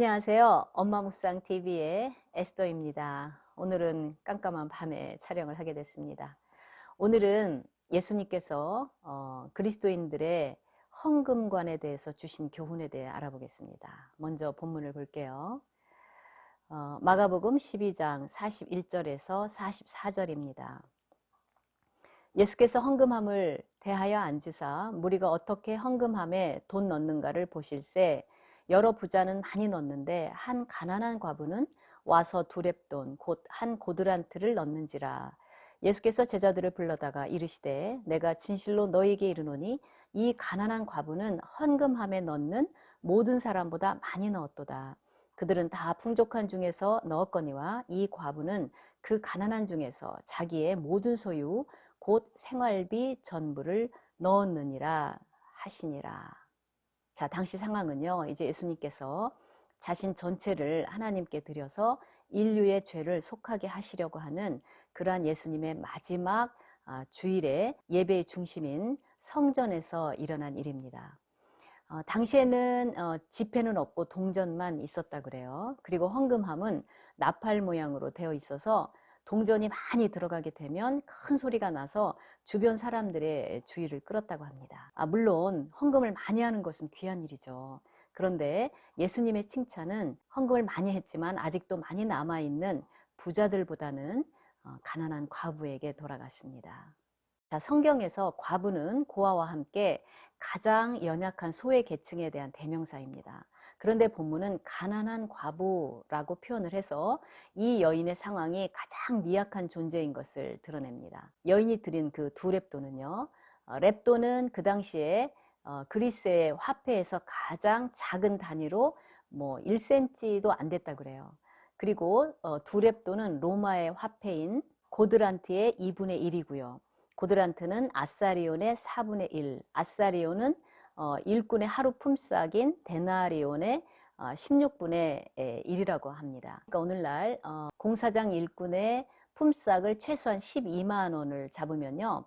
안녕하세요. 엄마 묵상 TV의 에스더입니다. 오늘은 깜깜한 밤에 촬영을 하게 됐습니다. 오늘은 예수님께서 그리스도인들의 헌금관에 대해서 주신 교훈에 대해 알아보겠습니다. 먼저 본문을 볼게요. 마가복음 12장 41절에서 44절입니다. 예수께서 헌금함을 대하여 앉으사 무리가 어떻게 헌금함에 돈 넣는가를 보실새 여러 부자는 많이 넣는데 한 가난한 과부는 와서 두 렙돈 곧 한 고드란트를 넣는지라. 예수께서 제자들을 불러다가 이르시되 내가 진실로 너희에게 이르노니 이 가난한 과부는 헌금함에 넣는 모든 사람보다 많이 넣었도다. 그들은 다 풍족한 중에서 넣었거니와 이 과부는 그 가난한 중에서 자기의 모든 소유 곧 생활비 전부를 넣었느니라 하시니라. 자, 당시 상황은요, 이제 예수님께서 자신 전체를 하나님께 드려서 인류의 죄를 속하게 하시려고 하는 그러한 예수님의 마지막 주일의 예배의 중심인 성전에서 일어난 일입니다. 당시에는 지폐는 없고 동전만 있었다 그래요. 그리고 헌금함은 나팔 모양으로 되어 있어서 동전이 많이 들어가게 되면 큰 소리가 나서 주변 사람들의 주의를 끌었다고 합니다. 물론 헌금을 많이 하는 것은 귀한 일이죠. 그런데 예수님의 칭찬은 헌금을 많이 했지만 아직도 많이 남아있는 부자들보다는 가난한 과부에게 돌아갔습니다. 자, 성경에서 과부는 고아와 함께 가장 연약한 소외 계층에 대한 대명사입니다. 그런데 본문은 가난한 과부라고 표현을 해서 이 여인의 상황이 가장 미약한 존재인 것을 드러냅니다. 여인이 드린 그 두 렙돈은요, 렙돈은 그 당시에 그리스의 화폐에서 가장 작은 단위로 뭐 1cm도 안 됐다 그래요. 그리고 두 렙돈은 로마의 화폐인 고드란트의 2분의 1이고요. 고드란트는 아사리온의 4분의 1, 아사리온은 일꾼의 하루 품삯인 데나리온의 16분의 1이라고 합니다. 그러니까 오늘날 공사장 일꾼의 품삯을 최소한 12만 원을 잡으면요,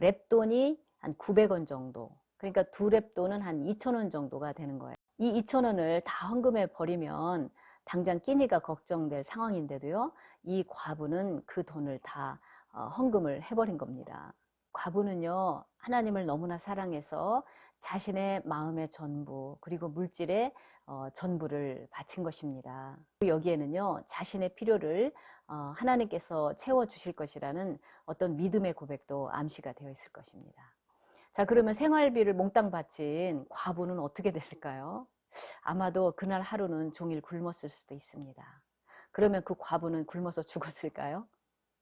렙돈이 한 900원 정도, 그러니까 두 렙돈은 한 2,000원 정도가 되는 거예요. 이 2,000원을 다 헌금해 버리면 당장 끼니가 걱정될 상황인데도요, 이 과부는 그 돈을 다 헌금을 해버린 겁니다. 과부는요, 하나님을 너무나 사랑해서 자신의 마음의 전부 그리고 물질의 전부를 바친 것입니다. 여기에는요, 자신의 필요를 하나님께서 채워주실 것이라는 어떤 믿음의 고백도 암시가 되어 있을 것입니다. 자, 그러면 생활비를 몽땅 바친 과부는 어떻게 됐을까요? 아마도 그날 하루는 종일 굶었을 수도 있습니다. 그러면 그 과부는 굶어서 죽었을까요?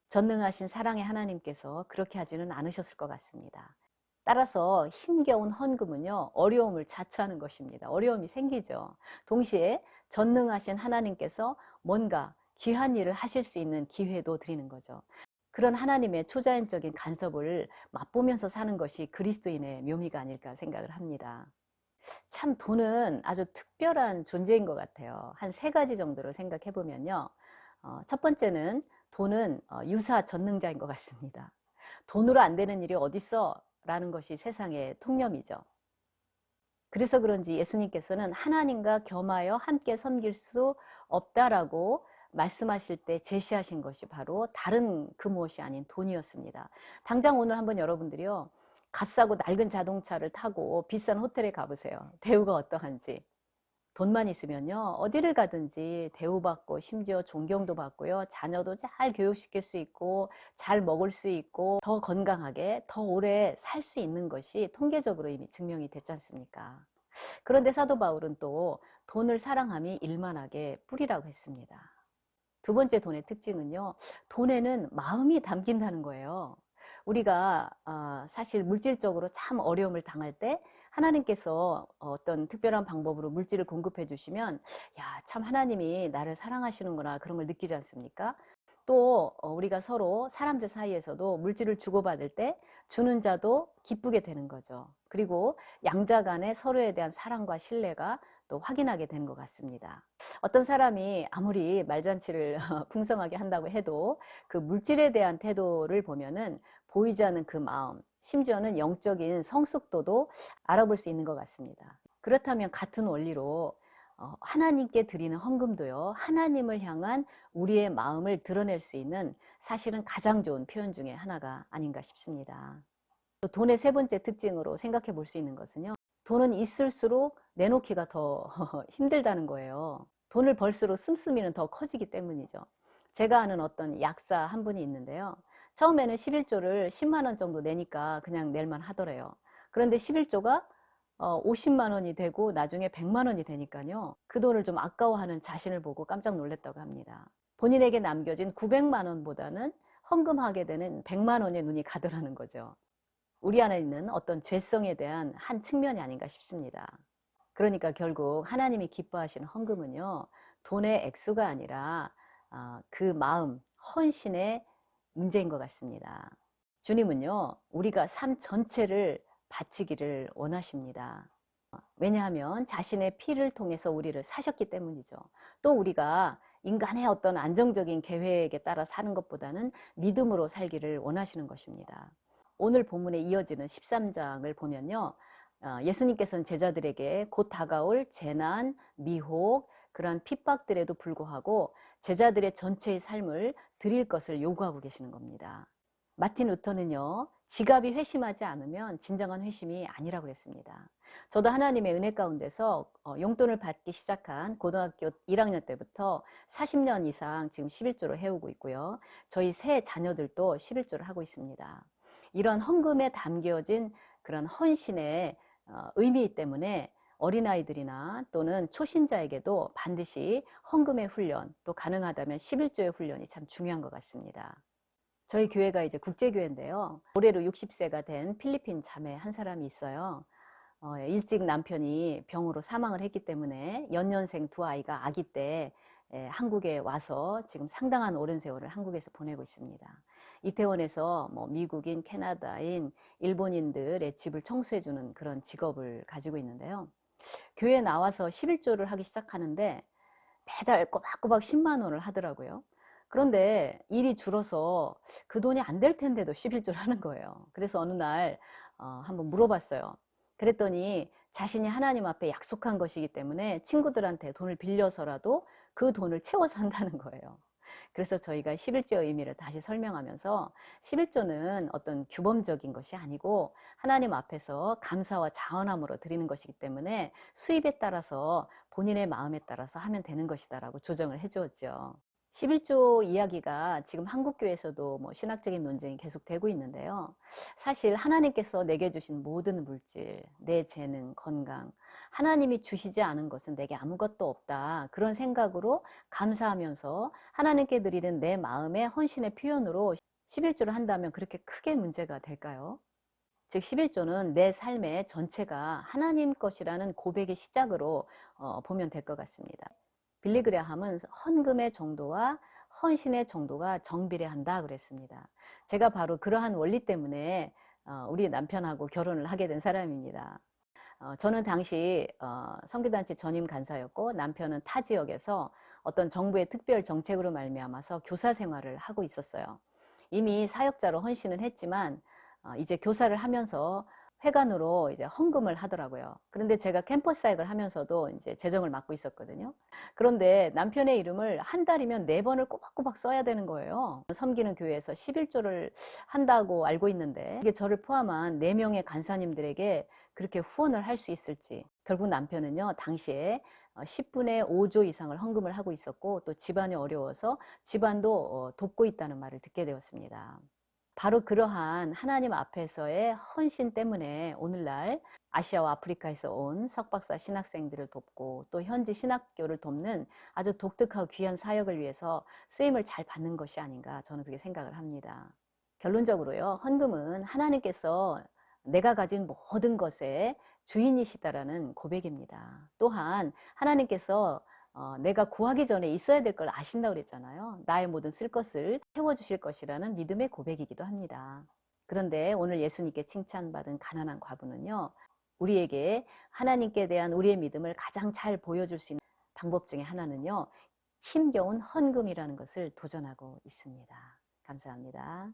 전능하신 사랑의 하나님께서 그렇게 하지는 않으셨을 것 같습니다. 따라서 힘겨운 헌금은요, 어려움을 자초하는 것입니다. 어려움이 생기죠. 동시에 전능하신 하나님께서 뭔가 귀한 일을 하실 수 있는 기회도 드리는 거죠. 그런 하나님의 초자연적인 간섭을 맛보면서 사는 것이 그리스도인의 묘미가 아닐까 생각을 합니다. 참 돈은 아주 특별한 존재인 것 같아요. 한 세 가지 정도로 생각해 보면요. 첫 번째는 돈은 유사 전능자인 것 같습니다. 돈으로 안 되는 일이 어딨어? 라는 것이 세상의 통념이죠. 그래서 그런지 예수님께서는 하나님과 겸하여 함께 섬길 수 없다라고 말씀하실 때 제시하신 것이 바로 다른 그 무엇이 아닌 돈이었습니다. 당장 오늘 한번 여러분들이요, 값싸고 낡은 자동차를 타고 비싼 호텔에 가보세요. 대우가 어떠한지. 돈만 있으면요, 어디를 가든지 대우받고 심지어 존경도 받고요, 자녀도 잘 교육시킬 수 있고 잘 먹을 수 있고 더 건강하게 더 오래 살 수 있는 것이 통계적으로 이미 증명이 됐지 않습니까? 그런데 사도 바울은 또 돈을 사랑함이 일만하게 뿌리라고 했습니다. 두 번째 돈의 특징은요, 돈에는 마음이 담긴다는 거예요. 우리가 사실 물질적으로 참 어려움을 당할 때 하나님께서 어떤 특별한 방법으로 물질을 공급해 주시면, 야, 참 하나님이 나를 사랑하시는구나, 그런 걸 느끼지 않습니까? 또 우리가 서로 사람들 사이에서도 물질을 주고받을 때 주는 자도 기쁘게 되는 거죠. 그리고 양자 간에 서로에 대한 사랑과 신뢰가 또 확인하게 되는 것 같습니다. 어떤 사람이 아무리 말잔치를 풍성하게 한다고 해도 그 물질에 대한 태도를 보면은 보이지 않는 그 마음, 심지어는 영적인 성숙도도 알아볼 수 있는 것 같습니다. 그렇다면 같은 원리로 하나님께 드리는 헌금도요, 하나님을 향한 우리의 마음을 드러낼 수 있는 사실은 가장 좋은 표현 중에 하나가 아닌가 싶습니다. 또 돈의 세 번째 특징으로 생각해 볼 수 있는 것은요, 돈은 있을수록 내놓기가 더 힘들다는 거예요. 돈을 벌수록 씀씀이는 더 커지기 때문이죠. 제가 아는 어떤 약사 한 분이 있는데요. 처음에는 11조를 10만 원 정도 내니까 그냥 낼만 하더래요. 그런데 11조가 50만 원이 되고 나중에 100만 원이 되니까요. 그 돈을 좀 아까워하는 자신을 보고 깜짝 놀랐다고 합니다. 본인에게 남겨진 900만 원보다는 헌금하게 되는 100만 원에 눈이 가더라는 거죠. 우리 안에 있는 어떤 죄성에 대한 한 측면이 아닌가 싶습니다. 그러니까 결국 하나님이 기뻐하시는 헌금은요, 돈의 액수가 아니라 그 마음, 헌신의 문제인 것 같습니다. 주님은요, 우리가 삶 전체를 바치기를 원하십니다. 왜냐하면 자신의 피를 통해서 우리를 사셨기 때문이죠. 또 우리가 인간의 어떤 안정적인 계획에 따라 사는 것보다는 믿음으로 살기를 원하시는 것입니다. 오늘 본문에 이어지는 13장을 보면요, 예수님께서는 제자들에게 곧 다가올 재난, 미혹, 그러한 핍박들에도 불구하고 제자들의 전체의 삶을 드릴 것을 요구하고 계시는 겁니다. 마틴 루터는요, 지갑이 회심하지 않으면 진정한 회심이 아니라고 그랬습니다. 저도 하나님의 은혜 가운데서 용돈을 받기 시작한 고등학교 1학년 때부터 40년 이상 지금 11조를 해오고 있고요. 저희 세 자녀들도 11조를 하고 있습니다. 이런 헌금에 담겨진 그런 헌신의 의미 때문에 어린아이들이나 또는 초신자에게도 반드시 헌금의 훈련, 또 가능하다면 11조의 훈련이 참 중요한 것 같습니다. 저희 교회가 이제 국제교회인데요. 올해로 60세가 된 필리핀 자매 한 사람이 있어요. 일찍 남편이 병으로 사망을 했기 때문에 연년생 두 아이가 아기 때 한국에 와서 지금 상당한 오랜 세월을 한국에서 보내고 있습니다. 이태원에서 뭐 미국인, 캐나다인, 일본인들의 집을 청소해주는 그런 직업을 가지고 있는데요. 교회에 나와서 11조를 하기 시작하는데 매달 꼬박꼬박 10만 원을 하더라고요. 그런데 일이 줄어서 그 돈이 안 될 텐데도 11조를 하는 거예요. 그래서 어느 날 한번 물어봤어요. 그랬더니 자신이 하나님 앞에 약속한 것이기 때문에 친구들한테 돈을 빌려서라도 그 돈을 채워서 한다는 거예요. 그래서 저희가 11조의 의미를 다시 설명하면서 11조는 어떤 규범적인 것이 아니고 하나님 앞에서 감사와 자원함으로 드리는 것이기 때문에 수입에 따라서 본인의 마음에 따라서 하면 되는 것이다라고 조정을 해주었죠. 11조 이야기가 지금 한국교회에서도 뭐 신학적인 논쟁이 계속되고 있는데요. 사실 하나님께서 내게 주신 모든 물질, 내 재능, 건강, 하나님이 주시지 않은 것은 내게 아무것도 없다. 그런 생각으로 감사하면서 하나님께 드리는 내 마음의 헌신의 표현으로 11조를 한다면 그렇게 크게 문제가 될까요? 즉 11조는 내 삶의 전체가 하나님 것이라는 고백의 시작으로 보면 될 것 같습니다. 빌리 그레함은 헌금의 정도와 헌신의 정도가 정비례한다 그랬습니다. 제가 바로 그러한 원리 때문에 우리 남편하고 결혼을 하게 된 사람입니다. 저는 당시 선교단체 전임 간사였고 남편은 타 지역에서 어떤 정부의 특별 정책으로 말미암아서 교사 생활을 하고 있었어요. 이미 사역자로 헌신을 했지만 이제 교사를 하면서 회관으로 이제 헌금을 하더라고요. 그런데 제가 캠퍼스 사역을 하면서도 이제 재정을 맡고 있었거든요. 그런데 남편의 이름을 한 달이면 4번을 꼬박꼬박 써야 되는 거예요. 섬기는 교회에서 11조를 한다고 알고 있는데 이게 저를 포함한 4명의 간사님들에게 그렇게 후원을 할 수 있을지. 결국 남편은요, 당시에 10분의 5조 이상을 헌금을 하고 있었고 또 집안이 어려워서 집안도 돕고 있다는 말을 듣게 되었습니다. 바로 그러한 하나님 앞에서의 헌신 때문에 오늘날 아시아와 아프리카에서 온 석박사 신학생들을 돕고 또 현지 신학교를 돕는 아주 독특하고 귀한 사역을 위해서 쓰임을 잘 받는 것이 아닌가 저는 그렇게 생각을 합니다. 결론적으로요, 헌금은 하나님께서 내가 가진 모든 것의 주인이시다라는 고백입니다. 또한 하나님께서 내가 구하기 전에 있어야 될 걸 아신다고 그랬잖아요. 나의 모든 쓸 것을 채워주실 것이라는 믿음의 고백이기도 합니다. 그런데 오늘 예수님께 칭찬받은 가난한 과부는요, 우리에게 하나님께 대한 우리의 믿음을 가장 잘 보여줄 수 있는 방법 중에 하나는요, 힘겨운 헌금이라는 것을 도전하고 있습니다. 감사합니다.